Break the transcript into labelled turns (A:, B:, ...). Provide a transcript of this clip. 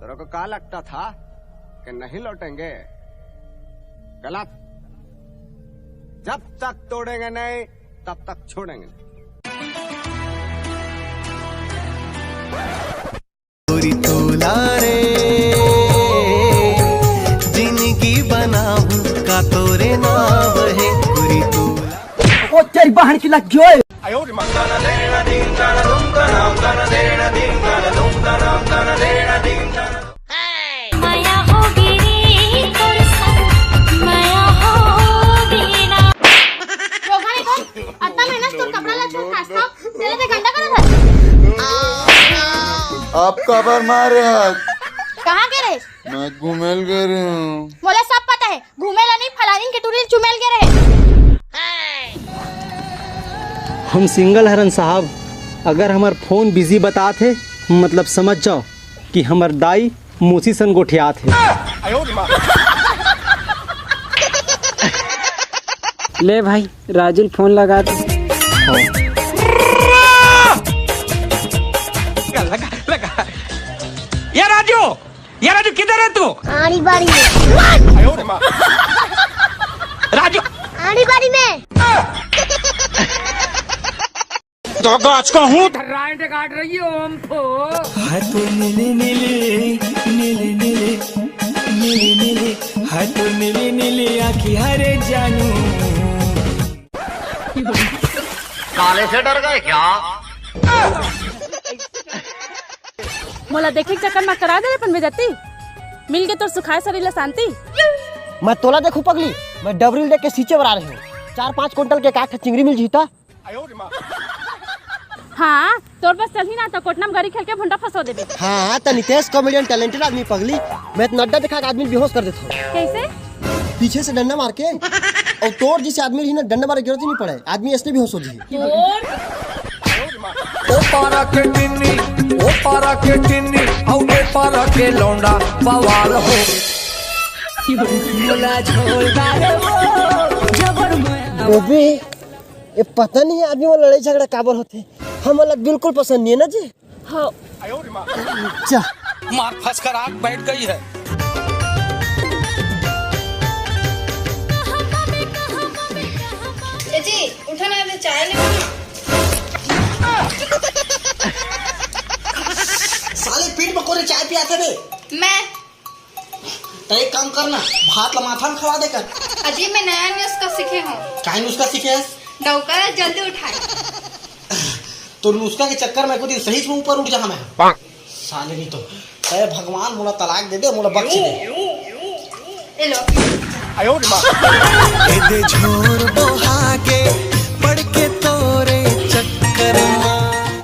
A: तेरे को क्या लगता था कि नहीं लौटेंगे? गलत। जब तक तोड़ेंगे नहीं तब तक छोड़ेंगे नहीं।
B: तोला रे जिंदगी बनाऊं का तोरे नाम है पूरी तोला।
C: ओ तेरी बहन की लग गयो।
D: माया होगी रे तोर संग, माया होगी ना। रोगाने को आता मेहनत तो कपड़ा लत्ता खास्ता तेरे ते गंदा करत है।
E: आप कबर मारे हाथ।
D: कहां के रे?
E: मैं घुमेल गए हूँ।
D: मोला सब पता है, घूमेला नहीं फलानी के टूरिल चुमेल के रहे।
F: हम सिंगल हरन साहब, अगर हमार फोन बिजी बताते मतलब समझ जाओ कि हमार दाई मूसी सन गोठियात है।
G: ले भाई राजुल फोन लगा दे।
H: ये राजू किधर है तू?
D: आड़ी बाड़ी में।
H: राजू
D: आड़ी बाड़ी में।
H: तो गाछ का हूँ
G: काट रही हो हमको।
B: हाथ नीले नीले नीले नीले नीले नीले हाथ नीले नीले आँखी हरे जानू।
A: काले से डर गए क्या?
I: मोला देखे के चक्कर में करा दे अपन बेजती मिल के तो सुखाए शरीर शांति।
C: मैं तोला देखू पगली, मैं डबरील देख के सींचे बना रही हूँ। 4-5 क्विंटल के काठ चिंगड़ी मिल जीता।
I: हाँ तोर बस चल ही ना तो कोटनाम गाड़ी खेल के भुंडा फंसो देबे।
C: हाँ तो नितेश कॉमेडियन टैलेंटेड आदमी पगली। मैं तो नड्डा दिखा के आदमी बेहोश कर देता हूँ।
I: कैसे?
C: पीछे से डंडा मार के। और तोड़ जिसे आदमी रही ना डंडा मारे जरूरत ही नहीं पड़े, आदमी ऐसे बेहोश हो जाए।
B: ओ पारा के टिन्नी ओ पारा के टिन्नी औ ए पारा के लौंडा बवाल हो। मोला छोड़दार हो जबर मैं।
C: बेबी ये पता नहीं है आदमी में लड़ाई झगड़ा काबर होते। हम अलग बिल्कुल पसंद नहीं है ना जी।
I: हाँ
C: जा
H: मार फंस कर आग बैठ गई है।
D: चाची उठा ना, अभी चाय ले।
C: साले पीठ मकोरे चाय पियाते थे।
D: मैं
C: तो एक काम करना, भात ला माथा में खवा देकर।
D: अजी मैं नया नुस्खा सीखे हूँ।
C: क्या नुस्खा सीखे है?
D: डौकर जल्दी उठाए।
C: तो नुस्खा के चक्कर में कुछ सही से ऊपर उठ जा। मैं साले नहीं तो अरे भगवान मोला तलाक दे दे, मोला बख्श दे।
D: ले लो।
B: दे झोर बोहा